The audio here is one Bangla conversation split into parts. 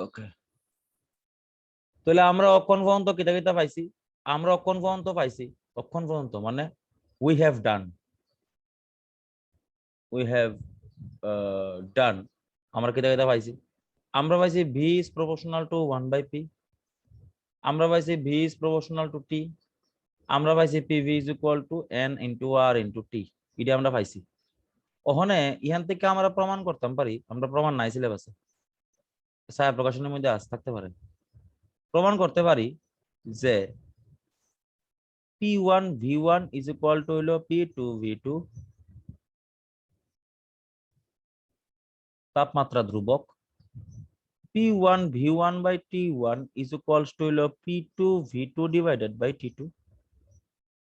ওকে, তাহলে আমরা অক্ষণ পর্যন্ত কিতা কিতা পাইছি? আমরা অক্ষণ পর্যন্ত পাইছি, অক্ষণ পর্যন্ত মানে we have done, we have done. আমরা কিতা কিতা পাইছি? আমরা পাইছি V is proportional two 1/p, আমরা পাইছি V is proportional to T, আমরা পাইছি PV is equal to N into R into T. এটা আমরা পাইছি। ওখানে ইহান থেকে আমরা প্রমাণ করতাম পারি, আমরা প্রমাণ নাই সিলেবাসে, ছায়া প্রকাশনের মধ্যে আজ থাকতে পারে, প্রমাণ করতে পারি যে P1 V1 is equal to হলো P2 V2, তাপমাত্রা ধ্রুবক। P1 V1 by T1 is equals to হলো P2 V2 divided by T2,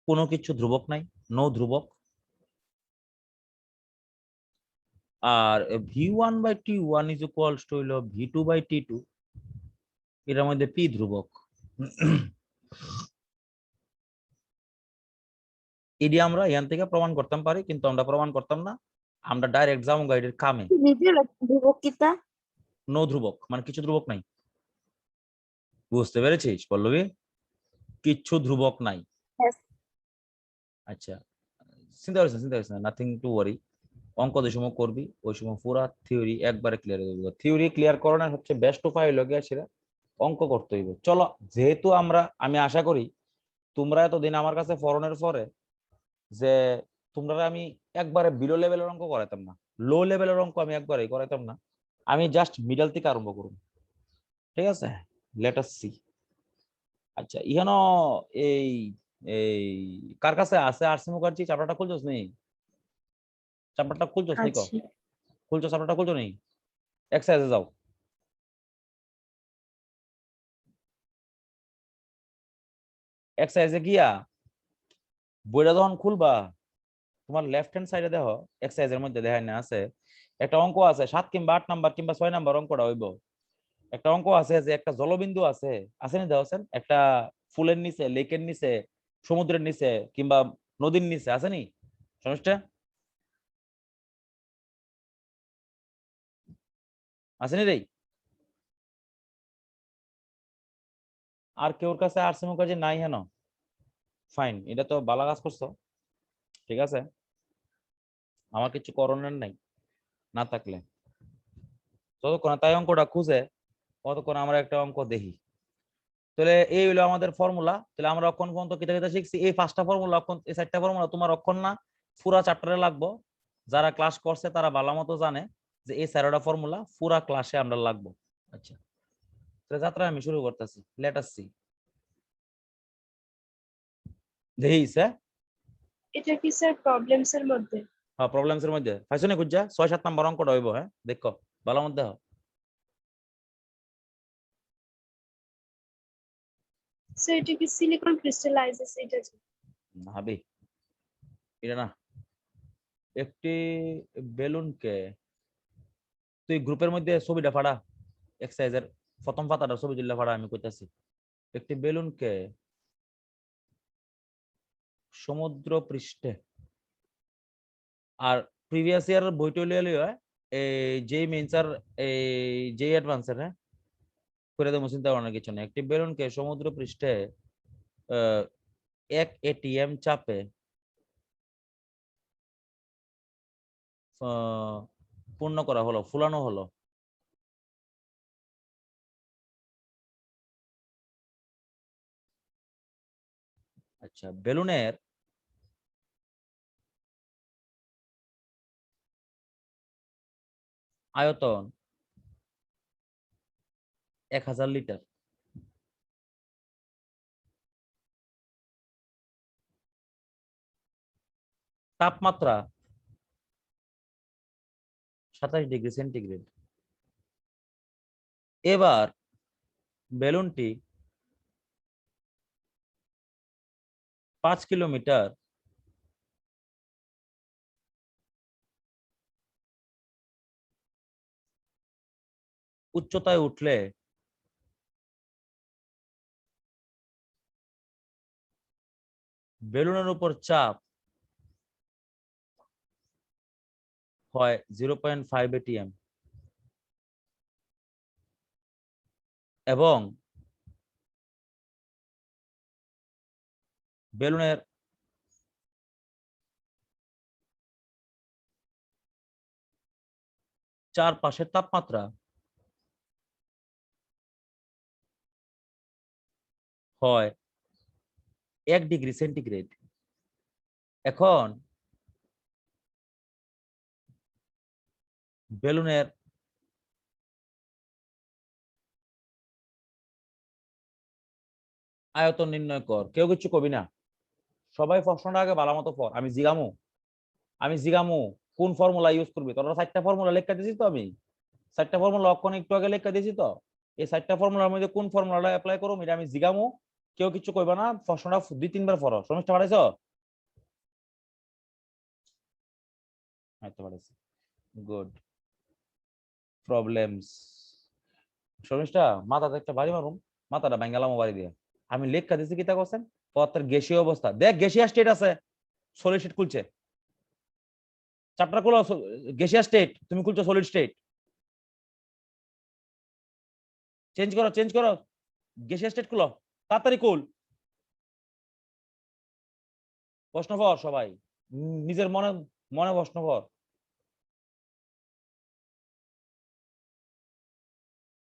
কোনো কিছু ধ্রুবক নাই, নো ধ্রুবক। আর V1 by T1 is equals to হলো V2 by T2, এর মধ্যে P ধ্রুবক। এটি আমরা এখান থেকে প্রমাণ করতাম পারি, কিন্তু আমরা প্রমাণ করতাম না, আমরা ডাইরেক্ট যাবো গাইডের কামে। নো ধ্রুবক মানে কিছু ধ্রুবক নাই, বুঝতে পেরেছিস পল্লবী? কিচ্ছু ধ্রুবক নাই। আচ্ছা, চিন্তা করিস না, চিন্তা করিস না, নাথিং টু ওয়ারি। অঙ্ক যে সময় করবি ওই সময় পুরা থিওরি একবারে ক্লিয়ার হয়ে যাবে। থিওরি ক্লিয়ার করানোর হচ্ছে বেস্ট উপায় হলো গিয়ে সেটা অঙ্ক করতে হইবে। চলো, যেহেতু আমি আশা করি তোমরা এতদিন আমার কাছে ফরনের পরে যে তোমরা আমি একবারে বিলো লেভেলের অঙ্ক করাইতাম না, লো লেভেলের অঙ্ক আমি একবারে করাইতাম না, আমি জাস্ট মিডল থেকে আরম্ভ করব। ঠিক আছে, লেট আস সি। আচ্ছা, ইহানো এই এই কার কাছে আছে আরসি মুখার্জি? চাপড়াটা খুলছস নি? চাপড়াটা খুলছস নি? খুলছো? চাপড়াটা খুলছো নি? এক্সারসাইজে যাও। এক্সারসাইজে গিয়া বইটা যখন খুলবা তোমার লেফট হ্যান্ড সাইডে দেখো, এক্সারসাইজের মধ্যে দেখায় না আছে একটা অঙ্ক আছে 7 কিংবা 8 নাম্বার কিংবা 6 নাম্বার অঙ্কটা হইব। একটা অঙ্ক আছে যে একটা জলবিন্দু আছে, আসেনি দেখছেন? একটা ফুলের নিচে, লেকের নিচে, সমুদ্রের নিচে কিংবা নদীর নিচে আসেনি সমস্যা? আসেনি রে? আর কেউর কাছে আরসি মুখার্জি নাই হেন? ফাইন, এটা তো ভালো কাজ করছো, ঠিক আছে, আমার কিছু করণের নাই। না থাকলে যতক্ষণ তাই অঙ্কটা খুঁজে ততক্ষণ আমরা একটা অঙ্ক দেখি। তাহলে এই হলো আমাদের ফর্মুলা। তাহলে আমরা অক্ষণ পর্যন্ত কিতা কিতা শিখছি? এই 5টা ফর্মুলা, অক্ষণ এই 4টা ফর্মুলা তোমার অক্ষণ না, পুরা চ্যাপ্টারে লাগবো। যারা ক্লাস করছে তারা ভালো মতো জানে যে এই 4টা ফর্মুলা পুরা ক্লাসে আমরা লাগবো। আচ্ছা, তাহলে যাত্রা আমি শুরু করতেছি, লেট আস সি। দেখিস? হ্যাঁ, এটা কি স্যার প্রবলেমস এর মধ্যে? হ্যাঁ প্রবলেমস এর মধ্যে ফাইসনে খুঁজা 6-7 নাম্বার অঙ্কটা হইব। হ্যাঁ দেখো ভালো মতো দেখো। স্যার এটা কি সিলিকন ক্রিস্টালাইজেস? এটা ভাবি এটা না, একটি বেলুনকে, তুই গ্রুপের মধ্যে ছবিটা ফাড়া, এক্সারসাইজের প্রথম পাতাটা ছবি তুললে ফাড়া, আমি কইতাছি। একটি বেলুনকে সমুদ্র পৃষ্ঠে, আর প্রিভিয়াস ইয়ার বইটা লিয়ে এই যেই মেইন স্যার এই যেই অ্যাডভান্সের, হ্যাঁ করে দেবো, চিন্তা করার কিছু নেই। একটি বেলুনকে সমুদ্র পৃষ্ঠে 1 ATM চাপে পূর্ণ করা হলো, ফুলানো হলো। আচ্ছা, বেলুনের আয়তন 1000 লিটার, তাপমাত্রা 27 ডিগ্রি সেন্টিগ্রেড। এবার বেলুনটি 5 কিলোমিটার উচ্চতায় উঠলে বেলুনের উপর চাপ হয় 0.5 ATM। এবং বেলুনের চারপাশের তাপমাত্রা হয় 1 ডিগ্রি সেন্টিগ্রেড। এখন বেলুনের আয়তন নির্ণয় কর। কেউ কিছু কবি না, সবাই প্রশ্নটা আগে ভালো মতো পড়। আমি জিগামু কোন ফর্মুলা ইউজ করবি। তোরা 4টা ফর্মুলা লেখা দিয়েছি তো, আমি 4টা ফর্মুলা অক্ষণ একটু আগে লেখা দিয়েছি তো। এই 4টা ফর্মুলার মধ্যে কোন ফর্মুলাটা অ্যাপ্লাই করবো এটা আমি জিগামু। কেউ কিছু কইবা না, প্রশ্নটা 2-3 বার পড়ো। সমস্যা পাঠাইছো? পাঠাইছি, গুড। প্রবলেমস সমস্যা মাথাতে একটা বাড়ি মারুম, মাথাটা ভাঙ্গালাম বাড়ি দিয়া। আমি লেখা দিয়েছি কি তা করছেন পদার্থের গ্যাসীয় অবস্থা। দেখ গ্যাসিয়াস স্টেট আছে, সলিড স্টেট খুলছে। চ্যাপ্টার খুলো, গ্যাসিয়াস স্টেট, তুমি খুলছো সলিড স্টেট। চেঞ্জ করো, গ্যাসিয়াস স্টেট খুলো, তাড়াতাড়ি খুল। প্রশ্ন পড় সবাই, নিজের মনে মনে প্রশ্ন পড়।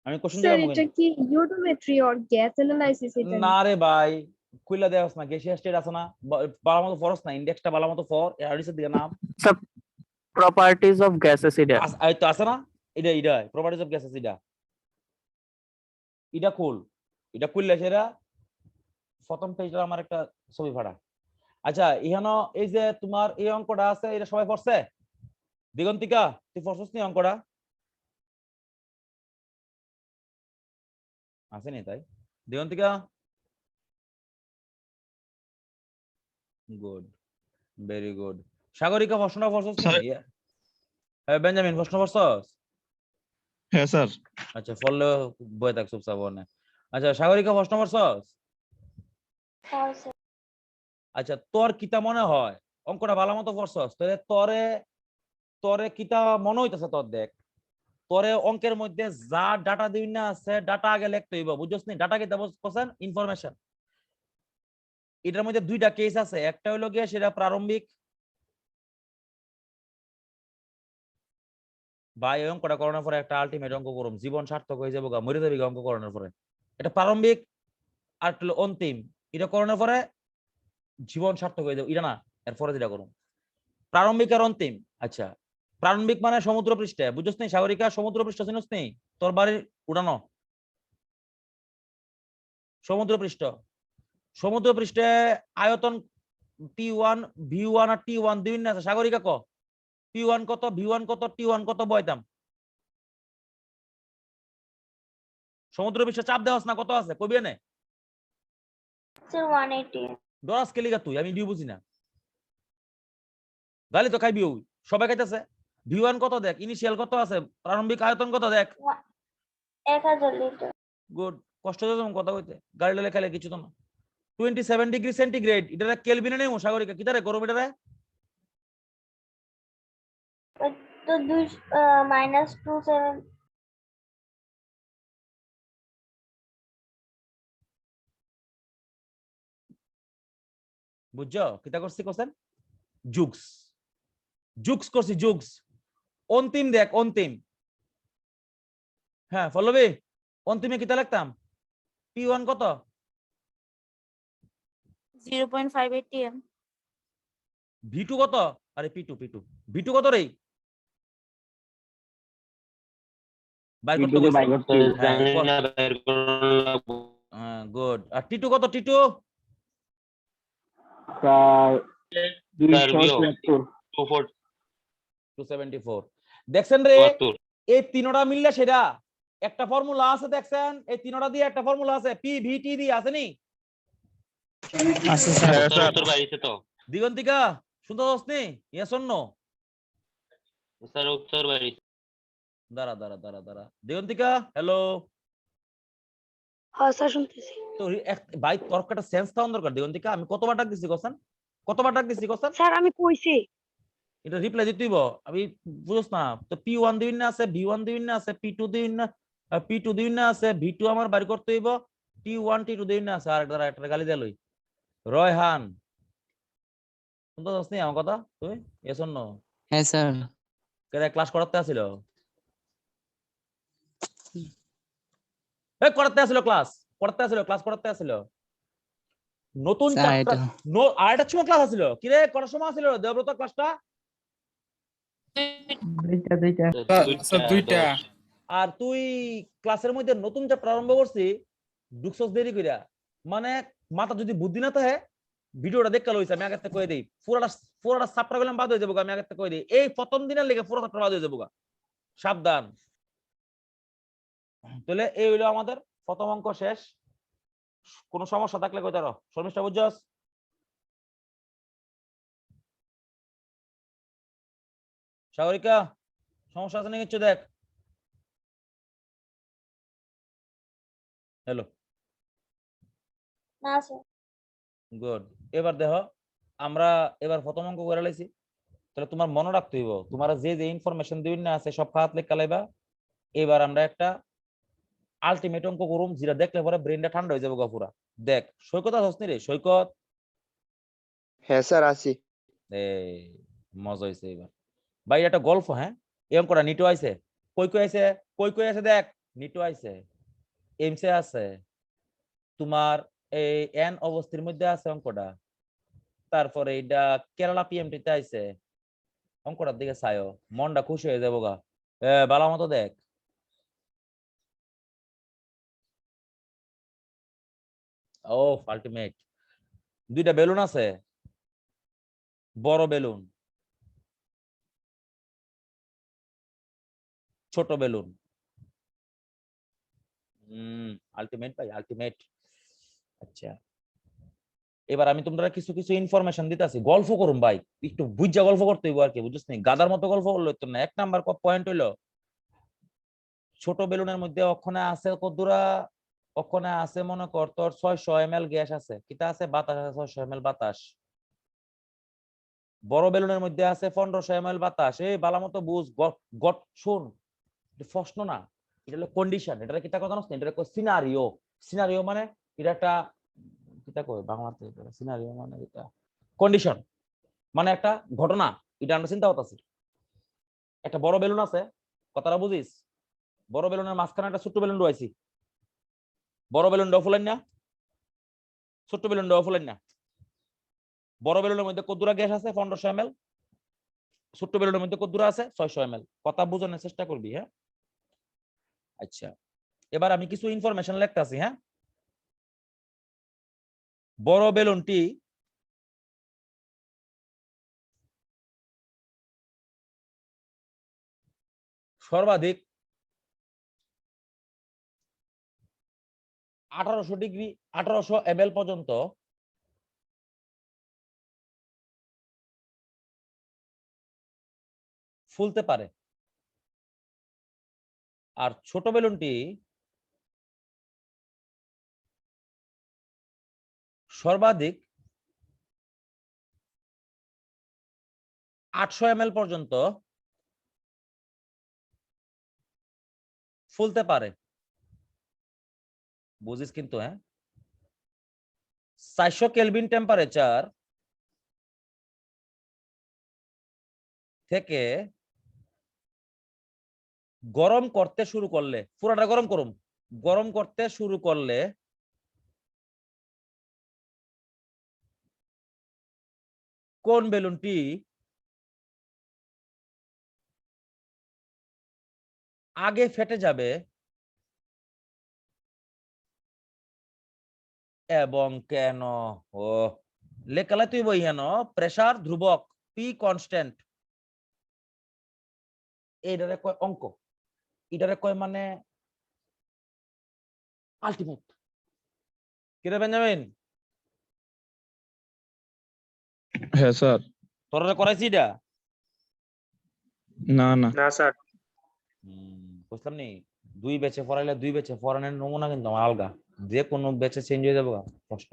আমি কোশ্চেন স্যার দিলাম এটা কি ইউডোমেট্রি অর গ্যাস অ্যানালাইসিস এটা না রে ভাই, খুইলা দেওয়াস না। গ্যাসিয়াস স্টেট আছে না, ভালো মতো ফরস না, ইন্ডেক্সটা ভালো মতো ফর। এর দিকে নাম Sub properties of gases এটা এই তো আছে না, এটা প্রপার্টিজ অফ গ্যাসেস। এটা খুল, এটা খুললে সেটা প্রথম পেজটা আমার একটা ছবি ফাড়া। আচ্ছা এখানে এই যে তোমার এই অঙ্কটা আছে, এটা সবাই পড়ছে? দিগন্তিকা তুই পড়ছস নি অঙ্কটা? আসেনি তাই? Digantika, good, very good. Sagarika প্রশ্নটা পড়ছস নি? হ্যাঁ বেঞ্জামিন প্রশ্ন পড়ছস? হ্যাঁ স্যার। আচ্ছা ফললে বই থাক চুপচাপ না। আচ্ছা সাগরিকা প্রশ্ন পড়ছস? আচ্ছা তোর কিতা মনে হয় অঙ্কটা ভালো মতো পড়ছস? তাহলে তোরে তোরে কিতা মনে হইতেছে তোর? দেখ তোরে অঙ্কের মধ্যে যা ডাটা দিই না আছে, ডাটা আগে লিখতে হইব, বুঝছস নি? ডাটা কি বলছেন? ইনফরমেশন। এটার মধ্যে 2টা কেস আছে, একটা হলো গিয়ে সেটা প্রারম্ভিক। ভাই এই অঙ্কটা করানোর পরে একটা আলটিমেট অঙ্ক করুম, জীবন সার্থক হয়ে যাবো গা, মরে যাবি গা অঙ্ক করানোর পরে। এটা প্রারম্ভিক আর হলো অন্তিম। এটা করানোর পরে জীবন সার্থক হয়ে যাবে, এটা না, এরপরে যেটা করুম প্রারম্ভিক আর অন্তিম। আচ্ছা প্রারম্ভিক মানে সমুদ্র পৃষ্ঠে, বুঝছস নি? সাগরিকা সমুদ্র পৃষ্ঠ চিনস নি? তোর বাড়ির উড়ানো সমুদ্র পৃষ্ঠ। সমুদ্র পৃষ্ঠে আয়তন T1 V1 আর T1 দুই না আছে। সাগরিকা ক P1 কত, V1 কত, T1 কত বয়তাম? সমুদ্র পৃষ্ঠে চাপ দেওয়াস না, কত আছে কবি নে? স্যার 180। ডরাস কেলিগা তুই, আমি ডিউ বুঝি না। গালি তো খাইবি ওই, সবাই খাইতেছে। V1 কত দেখ, ইনিশিয়াল কত আছে, প্রারম্ভিক আয়তন কত দেখ। 1000 লিটার। গুড, কষ্ট হচ্ছে তোমার কথা কইতে, গাড়ি লেলে খেলে কিছু তো না। 27 ডিগ্রি সেন্টিগ্রেড, এটা কেলভিনে নেই সাগরিকা, কিতারে গরম এটারে? তো -27। বুঝছো কিতা করছি কোশ্চেন? জুগস জুগস করছি, জুগস। অন্তিম দেখ, অন্তিম। হ্যাঁ ফলবি, অন্তিমে কিতা লিখতাম? P1 কত? 0.58 টিএম। V2 কত? আরে V2 কত রে? বাইর করতে ভিডিওকে বলছি। বাই করতে জানি না, বের করা লাগবে। গুড। আর T2 কত? T2 প্রায় স্যার, বিয়োগ। 274 274। দেখছেন রে, 74। এই তিনটা মিললে সেটা একটা ফর্মুলা আছে, দেখছেন? এই তিনটা দিয়ে একটা ফর্মুলা আছে, PVT দিয়ে আসেনি? আছে স্যার। হ্যাঁ স্যার, উত্তর বাইরে তো। দিগন্তিকা শুনতে পাচ্ছ নি? Yes or no? স্যার উত্তর বাইরে। দাঁড়া দাঁড়া দাঁড়া দাঁড়া, দিগন্তিকা হ্যালো। হ্যাঁ স্যার শুনতেছি। তো ভাই তোর একটা সেন্স থাকা দরকার দিগন্তিকা। আমি কতবার ডাক দিছি কোশ্চেন, কতবার ডাক দিছি কোশ্চেন? স্যার আমি কইছি। এটা রিপ্লাই দিতেইব। আমি বুঝছ না তো? P1 দিন না আছে, V1 দিন না আছে, P2 দিন না, আর পি টু দুই না আছে, ভি টু আমার বাড়ি করতে হইব, টি ওয়ান টি টু দুই না আছে, আর একটা গালি দিয়ে লই। রয়হান শুনতে পাচ্ছিস নি আমার কথা তুই? এসন ন হ্যাঁ স্যার। কেন ক্লাস করাতে আসিল? এই করাতে আসিল ক্লাস, করাতে আসিল ক্লাস করাতে আসিল। নতুন স্যার চ্যাপ্টার এটা আরেকটা সময় ক্লাস আছিল কি রে? করার সময় আছিল দেবব্রত ক্লাসটা? দুইটা আর তুই ক্লাসের মধ্যে নতুন চ্যাপ্টার আরম্ভ করছি, ঢুকছস দেরি কইরা, মানে মাথা যদি বুদ্ধি না থাকে ভিডিওটা দেখতে লইছে। আমি আগে থেকে কই দেই, পুরাটা চ্যাপ্টার গেলাম বাদ হয়ে যাবো। আমি আগে থেকে কই দেই এই প্রথম দিনের লেগে পুরো চ্যাপ্টার বাদ হয়ে যাবো। সাবধান। তাহলে এই হইলো আমাদের প্রথম অঙ্ক শেষ। কোন সমস্যা থাকলে কই তারো শর্মিষ্ঠা, বুঝছস? সাগরিকা সমস্যা আছে নাকি কিছু দেখ। হ্যালো, না স্যার। গুড। এবার দেখো আমরা এবার প্রথম অঙ্ক করে লাইছি। তাহলে তোমার মনে রাখতে হইব, তোমার যে যে ইনফরমেশন দিবেন না আছে সব খাত লেখা লাইবা। এবার আমরা একটা আলটিমেট অঙ্ক করুম, যেটা দেখলে পরে ব্রেনটা ঠান্ডা হয়ে যাবে পুরা। দেখ সৈকত আছিস নি রে? সৈকত? হ্যাঁ স্যার আছি। এই মজা হইছে এবার ভাই। একটা গল্প, হ্যাঁ এই অঙ্কটা নিটো আইছে। কই কই আইছে? কই কই আছে দেখ। নিটো আইছে, এমসে আছে, তোমার এই এন অবস্থার মধ্যে আছে অঙ্কটা। তারপরে এটা কেরালা পিএমটিতে আইছে। অঙ্কটার দিকে চাইও, মনটা খুশি হয়ে যাবো গা। ভালো মতো দেখ। ও আলটিমেট। দুইটা বেলুন আছে, বড় বেলুন, ছোট বেলুন। আলটিমেট ভাই, আলটিমেট। আচ্ছা, এবার আমি তোমরা কিছু কিছু ইনফরমেশন দিতেছি, গল্প করুম ভাই। একটু বুঝা গল্প করতে হইব আর কি, বুঝছিস নি? গাদার মতো গল্প করলে তো না। এক নাম্বার পয়েন্ট হইলো, ছোট বেলুনের মধ্যে ওখানে আছে কদ্দুরা? ওখানে আছে মনে কর তোর 600 ml গ্যাস আছে, কিটা আছে? বাতাস আছে 600 ml বাতাস। বড় বেলুনের মধ্যে আছে 1500 ml বাতাস। এই বালা মতো বুঝ, গট শুন। প্রশ্ন না, এটা হলো কন্ডিশন। এটা কিটা কথা না, এটা কো সিনারিও। সিনারিও মানে এটা একটা কিটা কই বাংলাতে? এটা সিনারিও মানে এটা কন্ডিশন, মানে একটা ঘটনা। এটা আমরা চিন্তা করতেছি। একটা বড় বেলুন আছে, কথাটা বুঝিস? বড় বেলুনের মাঝখানে একটা ছোট্ট বেলুন রয়েছে। বড় বেলুন ফুলেন না, ছোট্ট বেলুন ফুলেন না। বড় বেলুনের মধ্যে কদ্দুরা গ্যাস আছে? 1500 ml। ছোট্ট বেলুনের মধ্যে কদ্দুরা আছে? 600 ml। কথা বোঝানোর চেষ্টা করবি, হ্যাঁ? আচ্ছা, এবার আমি কিছু ইনফরমেশন লিখতেছি, হ্যাঁ? বড় বেলুনটি সর্বাধিক 1800 ml পর্যন্ত ফুলতে পারে। আর ছোট বেলুনটি সর্বাধিক 800 ml পর্যন্ত ফুলতে পারে। বুঝিস কিন্তু, হ্যাঁ? 400 কেলভিন টেম্পারেচার থেকে গরম করতে শুরু করলে, পুরাটা গরম করুম, গরম করতে শুরু করলে কোন বেলুনটি আগে ফেটে যাবে এবং কেন? ও লেখালে তুই বই হেন, প্রেসার ধ্রুবক, পি কনস্ট্যান্ট। এইটারে কয় অঙ্ক, এটারে কয় মানে আলটিমেট। কিরে বেঞ্জামিন, হ্যাঁ স্যার। তোরা করাইছি এটা? না না না স্যার। বুঝলাম নি। দুই ব্যাচে পড়াইলে দুই ব্যাচে পড়ানোর নমুনা কিন্তু আমার আলগা। যে কোনো ব্যাচে চেঞ্জ হয়ে যাবে প্রশ্ন।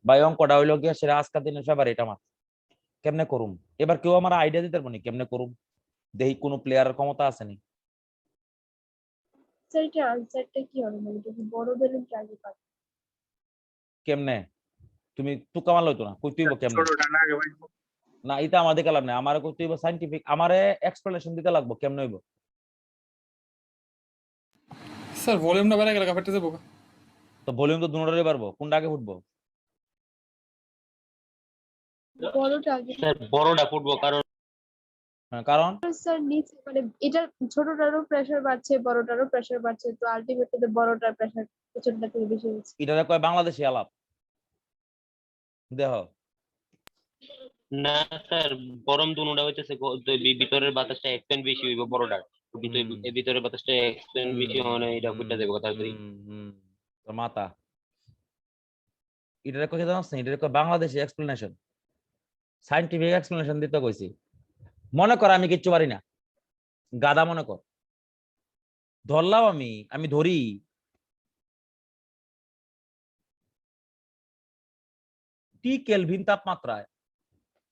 ভাই অঙ্কটা হইলো গিয়া সেটা আজকের দিনের ফেভারিট আমার। কেমনে করুম এবার? কেউ আমার আইডিয়া দিতে পারবো নি কেমনে করুম? দেখি কোনো প্লেয়ারের ক্ষমতা আছে নি। স্যার এটা আনসারটা কি হবে, মানে এটা কি বড় বেলুনটা আগে পাবে? কেমনে তুমি তুকা মারলো তো না, কই তুইব কেমনে? ছোটটা না আগে ভাই। না এটা আমাদের কালাম না, আমারে কই তুইব সাইন্টিফিক, আমারে এক্সপ্লেনেশন দিতে লাগবে কেমনে হইব। স্যার ভলিউমটা বেড়ে গেলে ফেটে যাবো। তো ভলিউম তো দুটোরই পারবো, কোনটা আগে ফুটবো? বড়টা আগে। স্যার বড়টা ফুটবো, কারণ হ্যাঁ, কারণ স্যার নিচে মানে এটা ছোটটারও প্রেসার বাড়ছে, বড়টারও প্রেসার বাড়ছে, তো আলটিমেটলি বড়টার প্রেসার পেছনটা থেকে বেশি হচ্ছে। এটারে কয় বাংলাদেশি আলাপ দেহ। না স্যার, গরম দুনোটা হইতেছে ভিতরের বাতাসটা এক্সপেন্ড বেশি হইব বড়টার, ভিতরের বাতাসটা এক্সপেন্ড বেশি মানে এটা ফুটে যাবে তাড়াতাড়ি। তোর মাথা এটারে কই জানাস না, এটারে কয় বাংলাদেশি এক্সপ্লেনেশন, সাইন্টিফিক এক্সপ্লেনেশন দিতে কইছি। মনে কর আমি কিচ্ছু পারি না, গাদা মনে কর, ধরলাম আমি ধরি টি কেলভিন তাপমাত্রায়।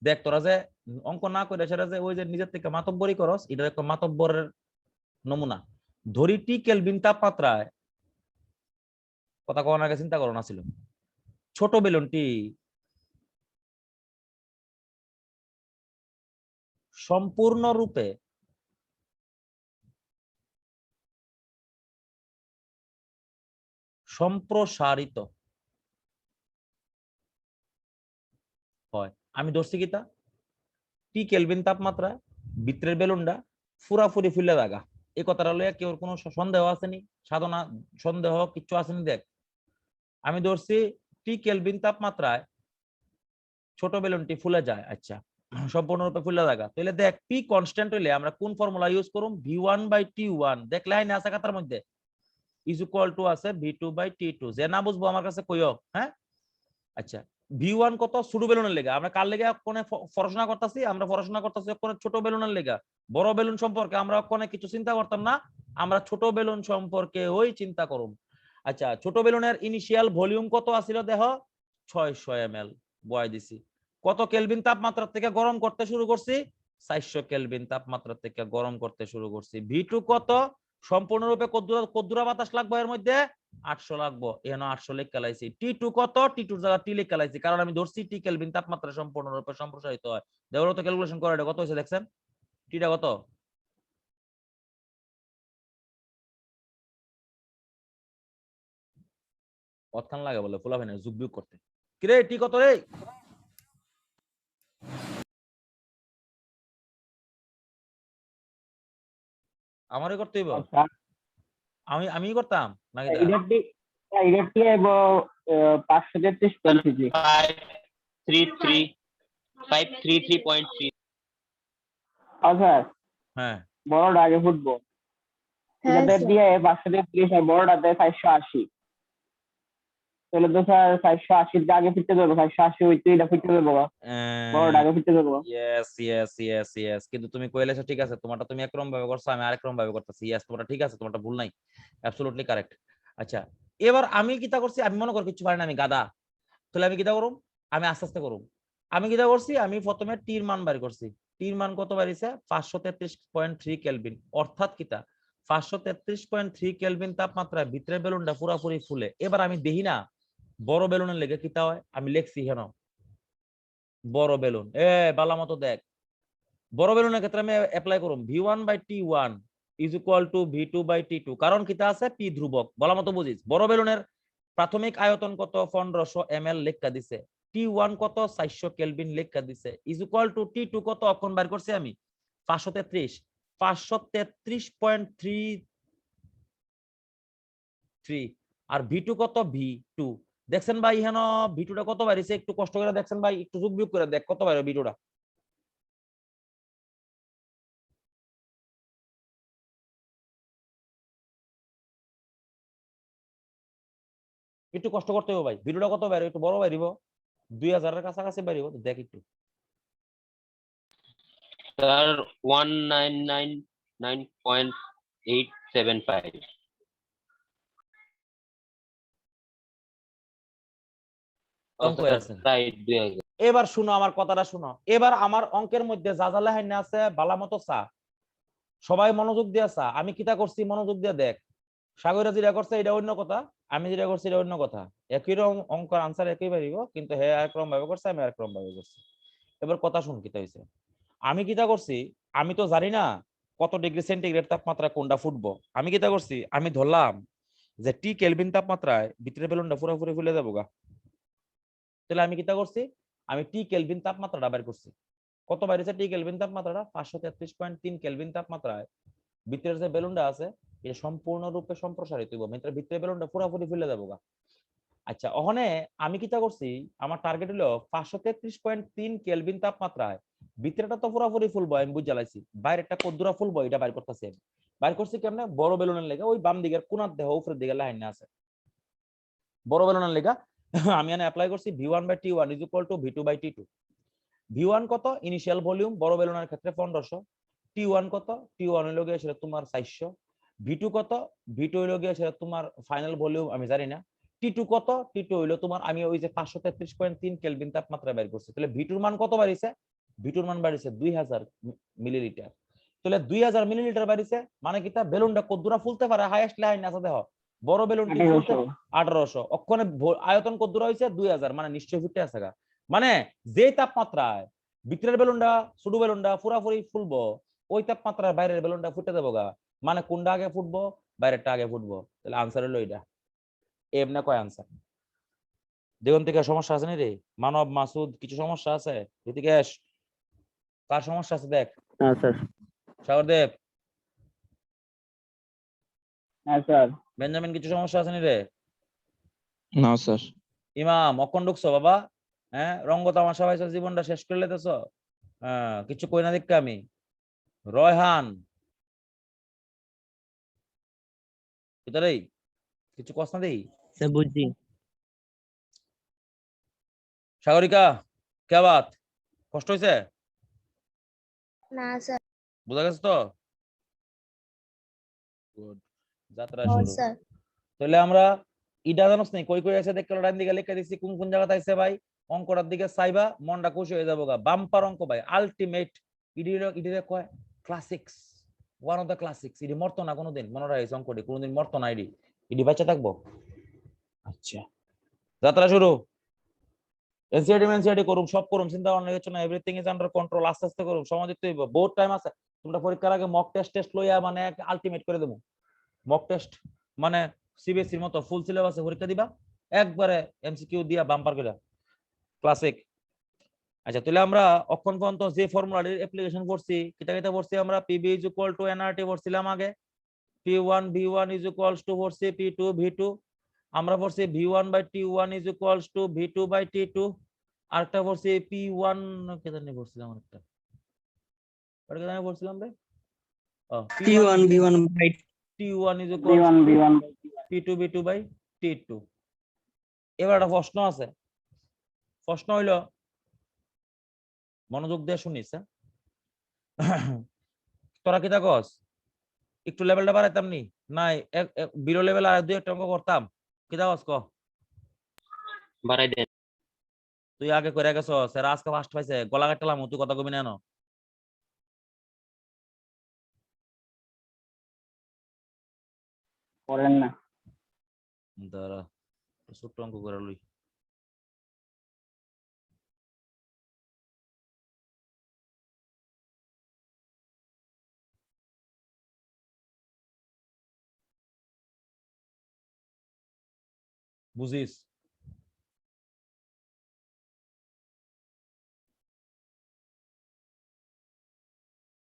দেখ তোরা যে অঙ্ক না করে সেটা যে ওই যে নিজের থেকে মাতব্বরি করস, এটা একটা মাতব্বরের নমুনা। ধরি টি কেলভিন তাপমাত্রায়, কথা কখন আগে চিন্তা করো না ছিল, ছোট বেলুনটি সম্পূর্ণরূপে সম্প্রসারিত হয়। আমি ধরছি কিতা টি কেলভিন তাপমাত্রায় ভিতরের বেলুনটা ফুরাফুরি ফুলে লাগা। এই কথাটা লইয়া কেউ কোনো সন্দেহ আসেনি, সাধনা সন্দেহ কিচ্ছু আসেনি। দেখ আমি ধরছি টি কেলভিন তাপমাত্রায় ছোট বেলুনটি ফুলে যায়, আচ্ছা সম্পূর্ণরূপে ফুলে লাগা। তাহলে দেখ পি কনস্ট্যান্ট হইলে আমরা কোন ফর্মুলা ইউজ করুম? v1/t1। দেখ লাইনে আছে খাতার মধ্যে, ইজ ইকুয়াল টু আছে v2/t2। যে না বুঝবো আমার কাছে কইও। হ্যাঁ আচ্ছা, v1 কত? ছোট বেলুনের লেগা। আমরা কার লেগা কোনে পড়াশোনা করতেছি? আমরা পড়াশোনা করতেছি কোনে ছোট বেলুনের লেগা। বড় বেলুন সম্পর্কে আমরা কোনে কিছু চিন্তা করতাম না, আমরা ছোট বেলুন সম্পর্কে ওই চিন্তা করুম। আচ্ছা, ছোট বেলুনের ইনিশিয়াল ভলিউম কত আছিল? দেহ 600 ml বয় দিছি। কত কেলভিন তাপমাত্রা থেকে গরম করতে শুরু করছি? 400 কেলভিন তাপমাত্রা থেকে গরম করতে শুরু করছি। v2 কত? সম্পূর্ণরূপে কদ্দুরা বাতাস লাগবে এর মধ্যে? 800 লাগবো। এখানে 800 লিখে লাইছি। টি2 কত? টি2 জায়গা টি লিখে লাইছি, কারণ আমি ধরছি টি কেলভিন তাপমাত্রা সম্পূর্ণরূপে সম্প্রসারিত হয়। দেওয়ার তো ক্যালকুলেশন করে, এটা কত হয়েছে দেখছেন? টিটা কত? কতক্ষণ লাগে বলে ফুলা ভাই যুগ বিয়োগ করতে? কিরে টি কত রে? আমারই করতে হইব? আমি করতাম নাকি? ইলেকট্রিক এবং 533.3 533.3। আচ্ছা হ্যাঁ বড়টা আগে ফুটবো, হ্যাঁ এটাতে স্যার। দিয়ে 533 আর বড়টাতে 480। তাহলে তো স্যার 480 আগে ফিরতে দেবো, 480 হইতে এটা ফিরতে দেবো, বড়টা আগে ফিরতে দেবো। ইয়েস ইয়েস ইয়েস ইয়েস, কিন্তু তুমি কইলেছো ঠিক আছে, তোমারটা তুমি একরকম ভাবে করছো, আমি আরেক রকম ভাবে করতেছি। ইয়েস তোমারটা ঠিক আছে, তোমারটা ভুল নাই, অ্যাবসলিউটলি কারেক্ট। আচ্ছা এবার আমি কিটা করছি? আমি মনে করি কিছু পারি না, আমি গাদা। তাহলে আমি কিটা করুম? আমি আস্তে আস্তে করুম। আমি কিটা করছি? আমি প্রথমে টির মান বের করছি। টির মান কত বাড়িছে? 533.3 কেলভিন। অর্থাৎ কিটা 533.3 কেলভিন তাপমাত্রায় ভিতরের বেলুনটা পুরাপুরি ফুলে। এবার আমি দেখি না বড় বেলুনের লেগে কিটা হয়, আমি লিখছি হেন বড় বেলুন। বালা মতো দেখ, বড় বেলুনের ক্ষেত্রে আমি অ্যাপ্লাই করুম v1/t1 is equal two v2/t2। কারণ কিটা আছে পি ধ্রুবক, বলা মতো বুঝিস। বড় বেলুনের প্রাথমিক আয়তন কত? 1500 ml লেখা দিছে। t1 কত? 400 কেলভিন লেখা দিছে। ইজ ইকুয়াল টু t2 কত? অক্ষণ বের করছি আমি 533 আর v2 কত? v2 দেখছেন ভাই হেন v2টা কত বাড়িছে? একটু কষ্ট করে দেখছেন ভাই, একটু যোগ বিয়োগ করে দেখ কত বাইরে v2টা। একটু কষ্ট করতে হবে ভাই, ভিডিওটা কত বাইরে একটু বড় বাইরিব, 2000 এর কাছাকাছি বাইরিব, দেখ একটু। স্যার 1999.875। অঙ্ক আছে। এবার শুনো আমার কথাটা শুনো। এবার আমার অঙ্কের মধ্যে যা যা লেখাইনা আছে বালা মতো চা, সবাই মনোযোগ দিয়ে চা। আমি কিটা করছি মনোযোগ দিয়ে দেখ। সাগরে যেটা করছে এটা অন্য কথা, আমি যেটা করছি এটা অন্য কথা। একই রকম অঙ্কের আনসার একই পারিব, কিন্তু হে একরকম ভাবে করছে, আমি একরকম ভাবে করছি। এবার কথা শুন কিতা হইছে। আমি কিতা করছি, আমি তো জানি না কত ডিগ্রি সেন্টিগ্রেড তাপমাত্রা কোনটা ফুটবো। আমি কিতা করছি, আমি ধরলাম যে টি কেলভিন তাপমাত্রায় ভিতরে বেলুনটা পুরোপুরি ফুলে যাবো গা। তাহলে আমি কিতা করছি, আমি টি কেলভিন তাপমাত্রাটা বের করছি। কত বাইরেছে টি কেলভিন তাপমাত্রাটা? 533.3 কেলভিন তাপমাত্রায় ভিতরের যে বেলুনটা আছে এটা সম্পূর্ণরূপে সম্প্রসারিত হইব, ভিতরে বেলুনটা পুরোপুরি ফুলে যাবো গা। আচ্ছা, ওখানে আমি কিতা করছি, আমার টার্গেট হলো 533.3 কেলভিন তাপমাত্রায় ভিতরেটা তো পুরোপুরি ফুলবো, আমি বুঝ জ্বালাইছি, বাইরেটা কদ্দুরা ফুলবো এটা বাইর করতেছি। আমি বাইর করছি কেমনে? বড় বেলুনের লেগে ওই বাম দিকের কোনার দেহ উপরের দিকে লাইন আছে, বড় বেলুনের লেগে আমি এখানে অ্যাপ্লাই করছি V1/T1 = V2/T2। V1 কত? ইনিশিয়াল ভলিউম বড় বেলুনের ক্ষেত্রে 1500। T1 কত? T1 হইলো গিয়ে সেটা তোমার 400। V2 কত? V2 হইলো গিয়ে সেটা তোমার ফাইনাল ভলিউম আমি জানি না। T2 কত? T2 হইলো তোমার, আমি ওই যে 533.3 কেলভিন তাপমাত্রা বের করছি। তাহলে V2 এর মান কত বাড়িছে? V2 এর মান বাড়িছে 2000 মিলিলিটার। তাহলে 2000 মিলিলিটার বাড়িছে, মানে কি তা বেলুনটা কদ্দুরা ফুলতে পারে? হাইয়েস্ট লাইন আছে দেখো, বড় বেলুন কি ফুলতে 1800, অক্ষণে আয়তন কদ্দুরা হইছে 2000, মানে নিশ্চয়ই ফুটে আছে গা। মানে যে তাপমাত্রায় ভিতরের বেলুনটা ছোট বেলুনটা পুরাপুরি ফুলবো, ওই তাপমাত্রায় বাইরের বেলুনটা ফুটে যাবো গা। মানে কোনটা আগে ফুটবো? বাইরেরটা আগে ফুটবো। তাহলে আনসার হলো এটা। এমনি কয় আনসার? দিগন্তিকা সমস্যা আছে নি রে? মানব, মাসুদ, কিছু সমস্যা আছে? ঋতিকেশ কার সমস্যা আছে দেখ। হ্যাঁ স্যার। সাগরদেব, হ্যাঁ স্যার। বেঞ্জামিন, কিছু সমস্যা আছে নি রে? না স্যার। ইমাম, অক্ষণ ঢুকছো বাবা? হ্যাঁ, রঙ্গ তামাশা পাইছো, জীবনটা শেষ করে লেতেছো। হ্যাঁ, কিছু কই না দেখতে আমি। রয়হান, ভিতরেই কিছু কষ্ট না দেই। স্যার বুঝছি। সাগরিকা, কে বাত? কষ্ট হয়েছে? না স্যার। বুঝা গেছে তো? গুড, যাত্রা ও শুরু। স্যার। তাহলে আমরা ইডা জানোস নাই কই কই আছে দেখতে, ডান দিকে লিখে দিছি, কোন কোন জায়গাতে আছে ভাই। অঙ্কটার দিকে চাইবা, মনটা খুশি হয়ে যাবো গা। বাম্পার অঙ্ক ভাই, আলটিমেট। ইডিরে কয় classics, one of the classics. ইডি মরতো না কোনোদিন, মনে রাখিস অঙ্কটি কোনোদিন মরতো না। ইডি বাচ্চা থাকবো। আচ্ছা, যাত্রা শুরু। এনসিআরটি করুম, সব করুম, চিন্তা ভাবনা কিছু না, এভরিথিং ইজ আন্ডার কন্ট্রোল। আস্তে আস্তে করুম, সময় দিতে হইব, বহুত টাইম আছে। তোমরা পরীক্ষার আগে মক টেস্ট লইয়া মানে আলটিমেট করে দেবো। মক টেস্ট মানে সিবিএসসির মতো ফুল সিলেবাসে পরীক্ষা দিবা, একবারে এমসিকিউ দিয়া বাম্পার করে ক্লাসিক। আচ্ছা, তাহলে আমরা অক্ষণ পর্যন্ত যে ফর্মুলার অ্যাপ্লিকেশন করছি, কিটা করছি আমরা? PB is equal two nRT করছিলাম আগে, P1 V1 is equals to করছি P2 V2, আমরা করছি V1/T1 is equals to V2/T2, আরেকটা করছি P1 কে জানি করছিলাম, আরেকটা ওটা কে জানি করছিলাম রে, T1 V1 by T1 is equals to P2 V2/T2। এবার একটা প্রশ্ন আছে, প্রশ্ন হইল, মনোযোগ দিয়ে শুনিস। তোরা কিতা কস? একটু লেভেলটা বাড়াইতাম নি? নাই বিলো লেভেল আর দুই একটা অঙ্ক করতাম? কিতা কস ক? বাড়াই দেন। তুই আগে করে গেছ, স্যার আজকে ফার্স্ট পাইছে, গলা কাটলাম, তুই কথা কবি না। করেন না। দাঁড়া, ছোট্ট অঙ্ক করে লই। বুঝিস?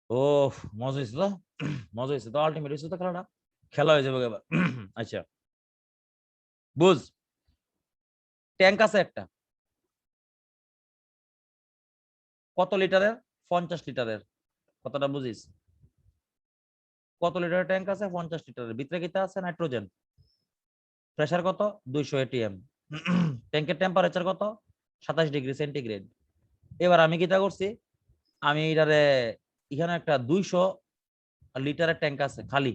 ও, মজা হয়েছে তো, মজা হয়েছে তো, আলটিমেট হয়েছে তো খেলাটা, খেলা হয়ে যাবে এবার। আচ্ছা, বুঝ, ট্যাঙ্ক আছে একটা, কত লিটারের? 50 লিটারের। কতটা বুঝিস? কত লিটারের ট্যাঙ্ক আছে? 50 লিটারের। ভিতরে কিটা আছে? নাইট্রোজেন। প্রেসার কত? 200 ATM। ট্যাঙ্কের টেম্পারেচার কত? 27 ডিগ্রি সেন্টিগ্রেড। এবার আমি কিটা করছি, আমি এটারে এখানে একটা 200 লিটারের ট্যাঙ্ক আছে, খালি,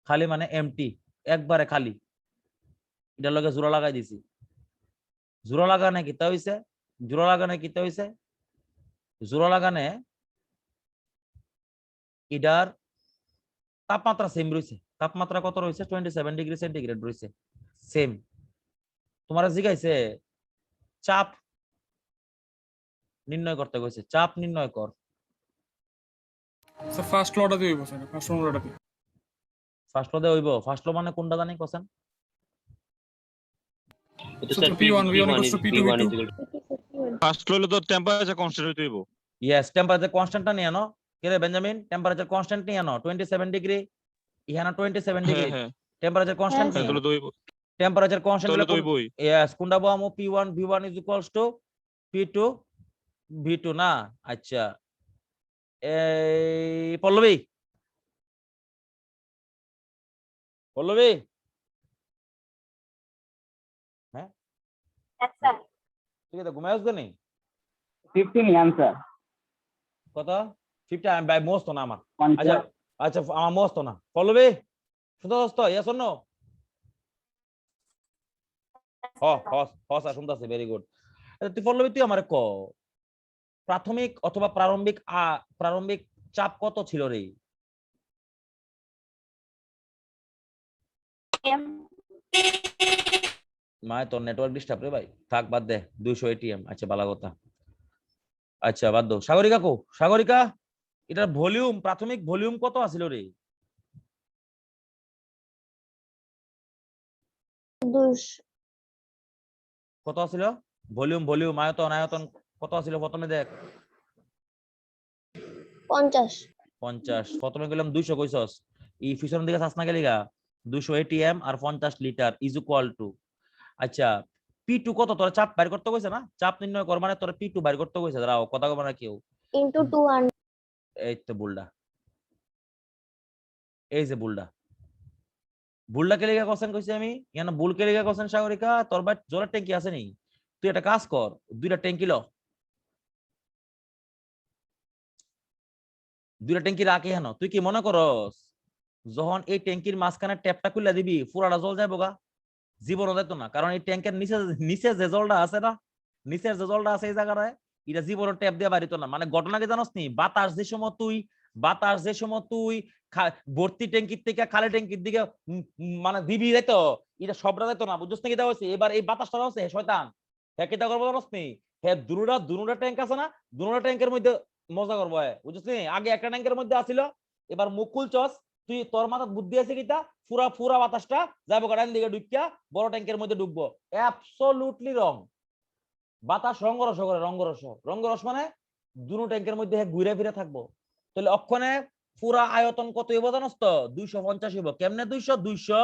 খালি মানে এমটি, একবারে খালি, এটার লগে জোড়া লাগাই দিছি। জোড়া লাগানে কিতা হইছে? জোড়া লাগানে কিতা হইছে? জোড়া লাগানে এটার তাপমাত্রা সেম রয়েছে, তাপমাত্রা কত রয়েছে 27 ডিগ্রি সেন্টিগ্রেড রয়েছে সেম তোমার জিজ্ঞাসা চাপ নির্ণয় করতে কইছে চাপ নির্ণয় কর স্যার ফার্স্ট লটা দিয়ে হইব স্যার ফার্স্ট লটা দিয়ে ফার্স্ট লো দে হইব ফার্স্ট লো মানে কোনটা জানি কোশ্চেন এটা So sir to P1 equals to P2 P1 V2 first হইলে তো টেম্পারেচার কনস্ট্যান্ট হইব। ইয়েস টেম্পারেচার কনস্ট্যান্টটা নিয়ে আনো কে রে বেঞ্জামিন টেম্পারেচার কনস্ট্যান্ট নিয়ে আনো 27 ডিগ্রি ইহানা 27 ডিগ্রি হ্যাঁ টেম্পারেচার কনস্ট্যান্ট হ্যাঁ, নিয়ে তাহলে তো হইব, টেম্পারেচার কনস্ট্যান্ট তাহলে তো হইবই। ইয়েস কোনটা বামু P1 V1 P2 V2 না আচ্ছা এই পল্লবী হ্যাঁ স্যার তুই কি ঘুমায় আসবে নি 15 আনসার কত 50 আমি বাই মোস্ট না আমার আচ্ছা 50 আচ্ছা আমার মোস্ট না পল্লবী শুনতে দোস্ত ইয়েস অর নো স্যার শুনতেছি ভেরি গুড তুই পল্লবী তুই আমারে ক প্রাথমিক অথবা প্রারম্ভিক চাপ কত ছিল রে মায় তোর নেটওয়ার্ক ডিস্টার্ব রে ভাই থাক বাদ দে 200 এটিএম আচ্ছা ভালো কথা আচ্ছা বাদ দাও সাগরিকা কো সাগরিকা এটার ভলিউম প্রাথমিক ভলিউম কত আছিল রে 200 কত আছিল ভলিউম আয়তন কত আছিল প্রথমে দেখ 50 50 প্রথমে গেলাম 200 কইছস এই ফিশনের দিকে চাস না গেলিগা 200 এটিএম আর 50 লিটার ইজ ইকুয়াল টু আচ্ছা P2 কত তোর চাপ বাইর করতে কইছে না চাপ নির্ণয় কর মানে তোর P2 বাইর করতে কইছে দাঁড়াও কথা কব না কেউ into 200 এই তো বুলডা এই যে বুলডা কে লেগা কোশ্চেন কইছি আমি ইয়ানা বুল কে লেগা কোশ্চেন সাগরিকা তোর বাট জলের ট্যাঙ্কি আছে নি তুই একটা কাজ কর দুইটা ট্যাঙ্কি রাখি হেন তুই কি মনে করস যখন এই ট্যাঙ্কির মাঝখানে ট্যাপটা খুলে দিবি পুরাটা জল যাইব গা জীবনও যাইতো না কারণ এই ট্যাঙ্কের নিচে যে জলটা আছে না নিচের যে জলটা আছে এই জায়গাটায় এটা জীবনও ট্যাপ দিয়ে বাড়িতো না মানে ঘটনা কি জানোস নি বাতাস যে সময় তুই ভর্তি ট্যাঙ্কির থেকে খালি ট্যাঙ্কির দিকে মানে দিবি যাইতো এটা সবটা যাইতো না বুঝছিস নাকি হয়েছে এবার এই বাতাসটা হচ্ছে শয়তান হ্যাঁ কিটা করবো জানোস নি হ্যাঁ দুটা ট্যাঙ্ক আছে না দুটা ট্যাঙ্কের মধ্যে মজা করবো বুঝছিস নি আগে একটা ট্যাঙ্কের মধ্যে আসিল এবার মুখ খুলছস তুই তোর মাথা বুদ্ধি আছে কিটা পুরা বাতাসটা যাবো গাড়ান দিকে ঢুকিয়া বড় ট্যাঙ্কের মধ্যে ঢুকবো অ্যাবসলিউটলি রং বাতাস রঙ্গরস করে রঙ্গরস মানে দুটো ট্যাঙ্কের মধ্যে ঘুরে ফিরে থাকবো তাহলে অক্ষণে পুরা আয়তন কত হইব জানোস তো 250 হইব কেমনে 200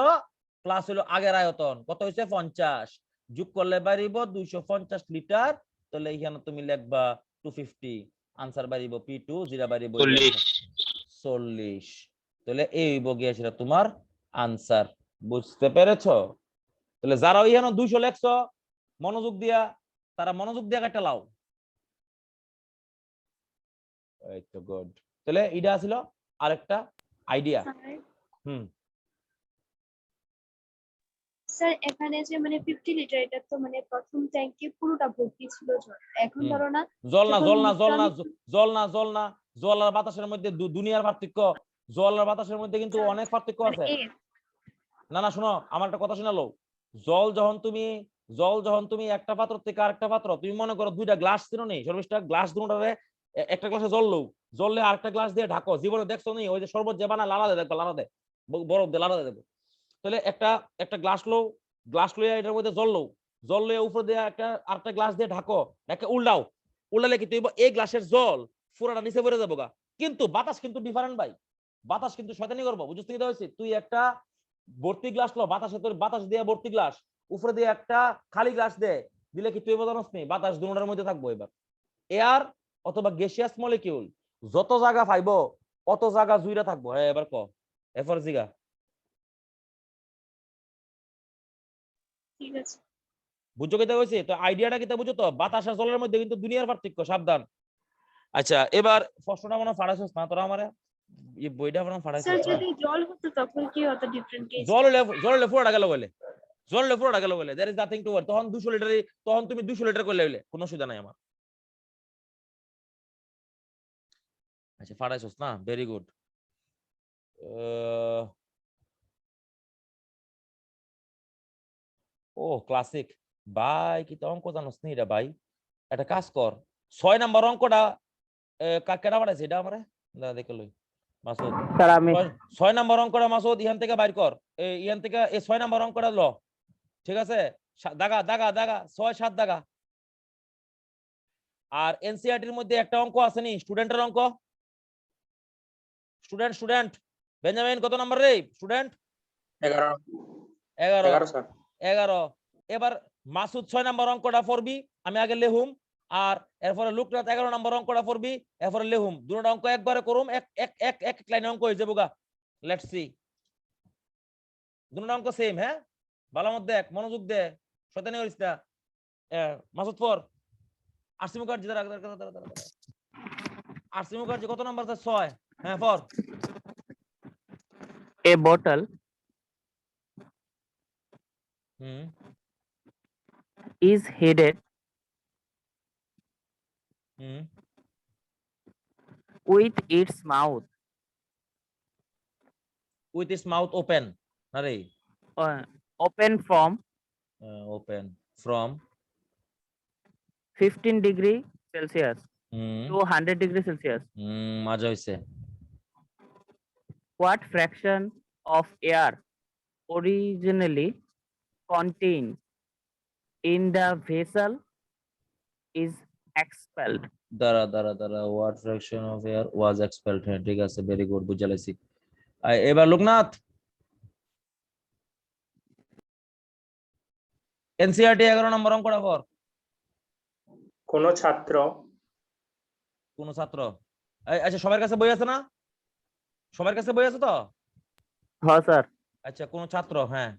প্লাস হইলো আগের আয়তন কত হইছে 50 যোগ করলে বাড়িব 250 লিটার তাহলে এখানে তুমি লিখবা 250 আনসার বাড়িব P2 জিরা বাড়িব 40 তাহলে এই হইব গিয়া সেটা তোমার আনসার বুঝতে পেরেছো তাহলে যারা এখানে 200 লেখছো মনোযোগ দিয়া তারা মনোযোগ দিয়া একটা লাও এই তো গুড তাহলে এটা ছিল আরেকটা আইডিয়া স্যার এখানে যে মানে 50 লিটার এটা তো মানে প্রথম ট্যাঙ্কি পুরোটা ভর্তি ছিল জল এখন ধরো না জল আর বাতাসের মধ্যে দুনিয়ার পার্থক্য জল আর বাতাসের মধ্যে কিন্তু অনেক পার্থক্য আছে না শোনো আমার একটা কথা শোনালো জল যখন তুমি একটা পাত্র থেকে আরেকটা পাত্র তুমি মনে করো দুইটা গ্লাস ছিল নেই সর্বশেষটা গ্লাস দুটোরে একটা গ্লাসে জললে আরেকটা গ্লাস দিয়ে ঢাকো জীবনে দেখছো নি ওই যে শরবত যে বানায় লালা দেয় লালা দেয় বরফ দিয়ে লালা দেবো তাহলে একটা গ্লাস লইয়া এটার মধ্যে জল লইয়া উপর দিয়ে আরেকটা গ্লাস দিয়ে ঢাকো উল্টালে কি তুই এই গ্লাসের জল পুরাটা নিচে পড়ে যাবো গা কিন্তু বাতাস কিন্তু ডিফারেন্ট ভাই বাতাস কিন্তু শয়তানি করবো বুঝছিস কি হয়েছে তুই একটা ভর্তি গ্লাস লো বাতাস দিয়ে ভর্তি গ্লাস উপরে দিয়ে একটা খালি গ্লাস দিলে কি তুই জানোস নি বাতাস দুটোর মধ্যে থাকবো এবার এয়ার অথবা গ্যাসিয়াস মলিকিউল যত জায়গা পাইবো অত জায়গা জুইরা থাকবো হ্যাঁ এবার ক এফর জিগা ঠিক আছে বুঝছো কিতা হইছে তো আইডিয়াটা কিতা বুঝছো তো বাতাস আর জলের মধ্যে কিন্তু দুনিয়ার পার্থক্য সাবধান আচ্ছা এবার প্রশ্নটা মনে ফাড়াইছস না তোরা আমারে এই বইটা মনে ফাড়াইছস স্যার যদি জল হতো তখন কি হতো ডিফারেন্ট কেস জল পুরোটা গেল বলে there is nothing to war তখন 200 লিটার তখন তুমি 200 লিটার করে লইলে কোনো অসুবিধা নাই আমার আচ্ছা ফাড়াইছস না ভেরি গুড ও ক্লাসিক ভাই, কি তো অঙ্ক জানোস নি এটা ভাই? একটা কাজ কর, 6 নাম্বার অঙ্কটা কেডা পাঠাইছে এটা আমারে দেখে লই। মাসুদ, স্যার আমি 6 নাম্বার অঙ্কটা মাসুদ ইহান থেকে বাইর কর, ইহান থেকে এই 6 নাম্বার অঙ্কটা ল, ঠিক আছে? দাগা দাগা দাগা 6 7 দাগা। আর এনসিইআরটির মধ্যে একটা অঙ্ক আছে নি, স্টুডেন্টের অঙ্ক। স্টুডেন্ট স্টুডেন্ট বেঞ্জামিন কত নাম্বার রে স্টুডেন্ট? 11 11 স্যার। 11। এবার মাসুদ 6 নাম্বার অঙ্কটা পড়বি, আমি আগে লেহুম, আর এরপরে লুকরাত 11 নাম্বার অঙ্কটা পড়বি, এরপরে লেহুম। দুটো অঙ্ক একবারে করুম, এক এক এক এক লাইনে অঙ্ক হয়ে যাবো গা। Let's see. দুটো অঙ্ক সেম, হ্যাঁ? ভালো মত দেখ, মনোযোগ দে, শয়তানি করিস না। মাসুদ পড়। আরসি মুখার্জি আরসি মুখার্জি কত নাম্বার আছে? 6। হ্যাঁ পড়। a bottle hmm is headed hmm with its mouth with is mouth open, আরে open from open from 15 degree Celsius hmm to 100 degree Celsius. মজা হইছে। What fraction of air originally contained in the vessel is expelled? দাঁড়া দাঁড়া দাঁড়া, what fraction of air was expelled. হ্যাঁ ঠিক আছে, ভেরি গুড, বুঝালাইছি। এবার লোকনাথ, এনসিইআরটি 11 নম্বর অঙ্কটা পড়। কোন ছাত্র কোন ছাত্র? আচ্ছা সবার কাছে বই আছে না? সবার কাছে বই আছে তো? হ্যাঁ স্যার। আচ্ছা কোন ছাত্র, হ্যাঁ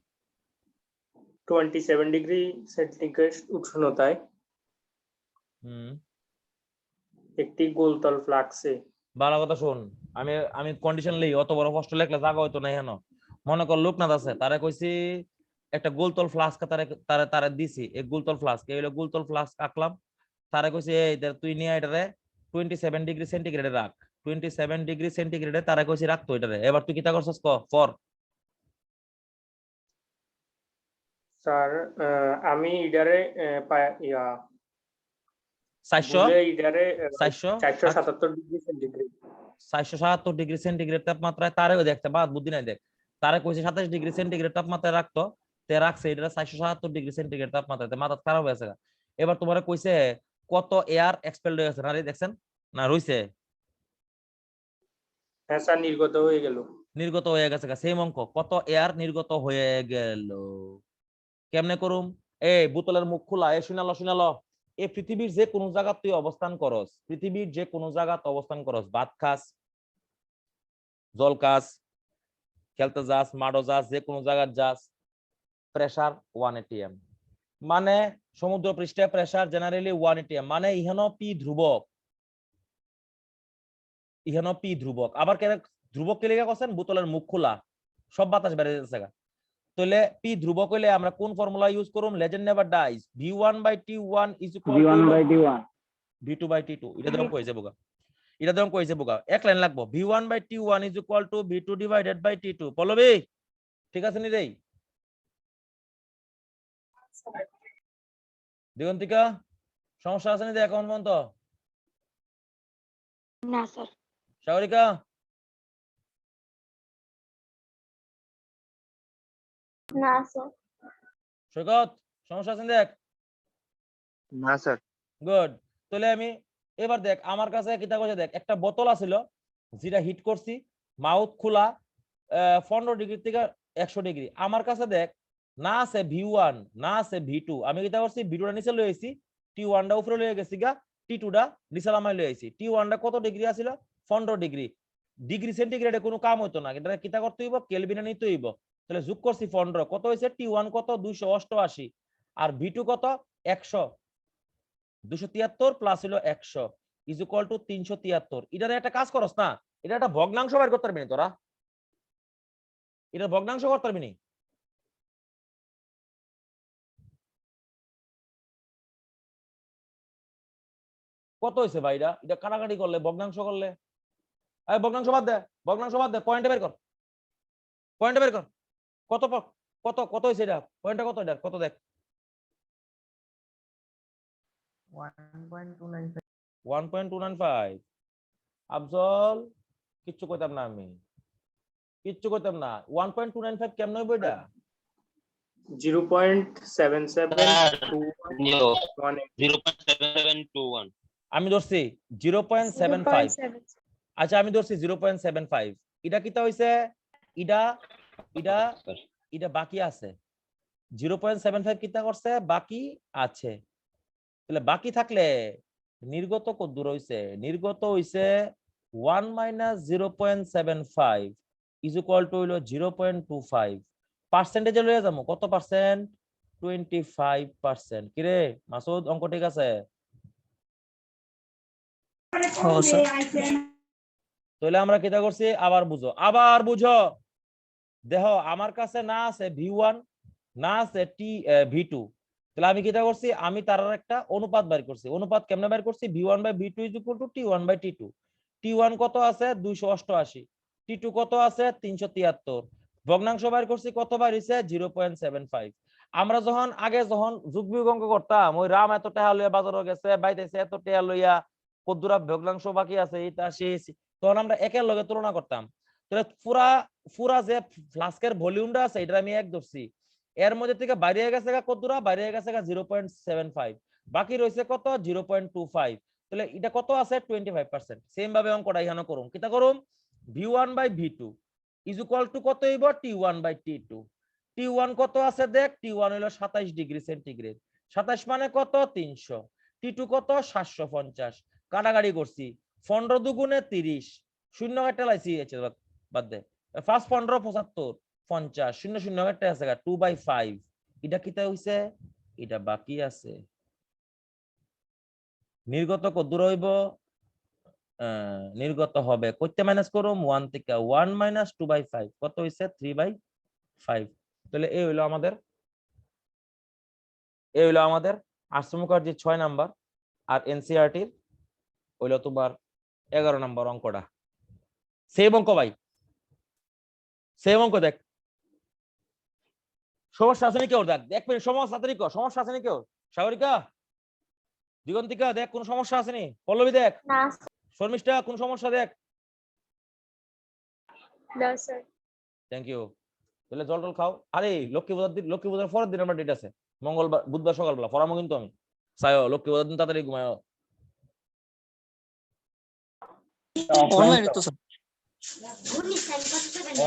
27 ডিগ্রি সেন্টিগ্রেড উষ্ণতায় হুম একটি গোলতল ফ্লাক্সে। ভালো কথা শোন, আমি কন্ডিশন লই, অত বড় কষ্ট লেখলে জায়গা হয়তো নাই। হেন মনে কর লোকনাথ আছে, তারে কইছি একটা গোলতল ফ্লাস্ক তারে তারে তারে দিছি, এই গোলতল ফ্লাস্ক, এই হলো গোলতল ফ্লাস্ক আঁকলাম। তারে কইছি এই তুই নিয়ে এটারে 27 ডিগ্রি সেন্টিগ্রেডে রাখ। 27 ডিগ্রি সেন্টিগ্রেডে তারে কইছি রাখতো এটারে। এবার তুই কিটা করছস ক ফর? স্যার আমি ইডারে ইয়া 400 বুঝে ইডারে 400 477 ডিগ্রি সেন্টিগ্রেড 477 ডিগ্রি সেন্টিগ্রেড তাপমাত্রায় তারে দেখতে বাদ বুদ্ধি নাই দেখ। তারে কইছে 27 ডিগ্রি সেন্টিগ্রেড তাপমাত্রায় রাখতো, তে রাখছে এটা 477 ডিগ্রি সেন্টিগ্রেড তাপমাত্রাতে, মাথা খারাপ হয়েছে। এবার তোমারে কইছে কত এয়ার এক্সপেলড হয়ে গেছে, না রে দেখছেন না রইছে? হ্যাঁ স্যার, নির্গত হয়ে গেল। নির্গত হয়ে গেছে, সেম অঙ্ক, কত এয়ার নির্গত হয়ে গেল। কেমনে করুম? এই বোতলের মুখ খোলা, এ শুনালো শুনালো। এই পৃথিবীর যে কোনো জায়গা তুই অবস্থান করস, পৃথিবীর যে কোনো জায়গাতে অবস্থান করস, ভাত খাস, জল খাস, খেলতে যাস, মাঠও যাস, যে কোনো জায়গায় যাস, প্রেসার 1 atm, মানে সমুদ্র পৃষ্ঠে প্রেসার জেনারেলি 1 atm, মানে ইহানো পি ধ্রুবক, ইহানো পি ধ্রুবক। আবার কেন ধ্রুবক কে লেখা করছেন? বোতলের মুখ খোলা, সব বাতাস বেড়ে যাচ্ছে। তাহলে পি ধ্রুবক হইলে আমরা কোন ফর্মুলা ইউজ করুম? Legend never dies, v1/t1 is equal to v1/t1 v2/t2। এটা দেন কইছে বোকা, এটা দেন কইছে বোকা, এক লাইন লাগবো। v1/t1 is equal to v2/t2। Pallavi ঠিক আছে নি রে? দিগন্তিকা সমস্যা আছে নি রে এখন পর্যন্ত? না স্যার। সাগরিকা না স্যার। সৈকত সমস্যা আছে নি দেখ? না স্যার। গুড। তাহলে আমি এবার দেখ আমার কাছে কিতা কইছে, দেখ একটা বোতল আছিল যেটা হিট করছি, মাউথ খোলা, 15 ডিগ্রি থেকে 100 ডিগ্রি। আমার কাছে দেখ না আছে v1 না আছে v2, আমি কিতা করছি v2টা নিচে লই আইছি, t1টা উপরে লই গেছি গা, t2টা নিচে নামাই লই আইছি। t1টা কত ডিগ্রি আছিল? 15 ডিগ্রি। ডিগ্রি সেন্টিগ্রেডে কোনো কাম হইতো না, এটা কিতা করতে হইব? কেলভিনে নিতে হইব। তাহলে যোগ করছি 15, কত হইছে? t1 কত? 288, আর v2 কত? 100। 273 প্লাস হলো 100 ইজ ইকুয়াল টু 373। এটার একটা কাজ করস না, এটা একটা ভগ্নাংশ বের করতে পারবি না তোরা? এটা ভগ্নাংশ করতে পারবি না? কত হইছে ভাই? এটা কাটাকাটি করলে, ভগ্নাংশ করলে, এই ভগ্নাংশ বাদ দে, ভগ্নাংশ বাদ দে, পয়েন্টে বের কর, পয়েন্টে বের কর। কত কত কত হয়েছে এটা পয়েন্টটা কত এটা কত দেখ 1.295 আফজল কিচ্ছু কইতাম না আমি কিচ্ছু কইতাম না 1.295 কেমন হইব এটা 0.7721 আমি ধরছি 0.75 আচ্ছা আমি ধরছি 0.75 এটা কিটা হইছে এটা এটা এটা বাকি আছে 0.75 কিটা করছে বাকি আছে তাহলে বাকি থাকলে নির্গত কত দূর হইছে নির্গত হইছে 1 মাইনাস 0.75 ইজ ইকুয়াল টু হইলো 0.25 পার্সেন্টেজে লইয়া যাবো কত পার্সেন্ট 25% কিরে মাসুদ অঙ্ক ঠিক আছে তাহলে আমরা কিটা করছি আবার বুঝো দেখো আমার কাছে না আছে v1 না আছে v2 তাহলে আমি কিটা করছি আমি তার একটা অনুপাত বের করছি অনুপাত কেমনে বের করছি v1 by v2 is equal to t1 by t2 t1 কত আছে 288 t2 কত আছে 373 ভগ্নাংশ বের করছি কত বার হইছে 0.75 আমরা যখন যোগবিয়োগ অঙ্ক করতাম ওই রাম এত টাকা লইয়া বাজারে গেছে বাইতেছে এত টাকা লইয়া কদ্দুরা ভগ্নাংশ বাকি আছে এটা শেষ তখন আমরা একের লগে তুলনা করতাম তাহলে পুরা যে ফ্লাস্কের ভলিউমটা আছে এটা আমি এক ধরছি এর মধ্যে থেকে বাইরে গেছে কতদূরা বাইরে গেছে 0.75 বাকি রয়েছে কত 0.25 তাহলে এটা কত আছে 25% সেম ভাবে অঙ্কটা এখানে করুন কিটা করুন v1 by v2 is equal two কত হইব t1 বাই t2 t1 কত আছে দেখ t1 হলো 27 ডিগ্রি সেন্টিগ্রেড 27 মানে কত 300 t2 কত 750 কাটাকাটি করছি 15 দুগুণে 30 শূন্য কাটা লাইছি বাদ দে ফার্স্ট 15 75 50 শূন্য শূন্য কাটা আছে 2/5 এটা কিটা হইছে এটা বাকি আছে নির্গত কত দূর হইব নির্গত হবে কইতে মাইনাস করুম 1 থেকে 1 মাইনাস 2/5 কত হইছে 3/5 তাহলে এই হইলো আমাদের আশ্রম মুখার্জি 6 নাম্বার আর এনসিইআরটি হইলো তোমার 11 নাম্বার অঙ্কটা সেম অঙ্ক ভাই সেম অঙ্ক দেখ সমস্যা আছে নাকি ওর দেখ এক মিনিট সমস্যা আছে নাকি সমস্যা আছে নাকি সাগরিকা দিগন্তিকা দেখ কোন সমস্যা আছে নি পল্লবী দেখ না শর্মিষ্ঠা কোন সমস্যা দেখ না স্যার থ্যাংক ইউ তাহলে জল টল খাও আরে লক্ষ্মী পূজার পরের দিন আমার ডেট আছে মঙ্গলবার বুধবার সকালবেলা পড়াবো কিন্তু আমি সায়ো লক্ষ্মী পূজার দিন তাড়াতাড়ি ঘুমায়ো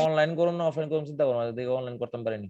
অনলাইন করুন না অফলাইন করুন চিন্তা করুন দেখে অনলাইন করতে পারিনি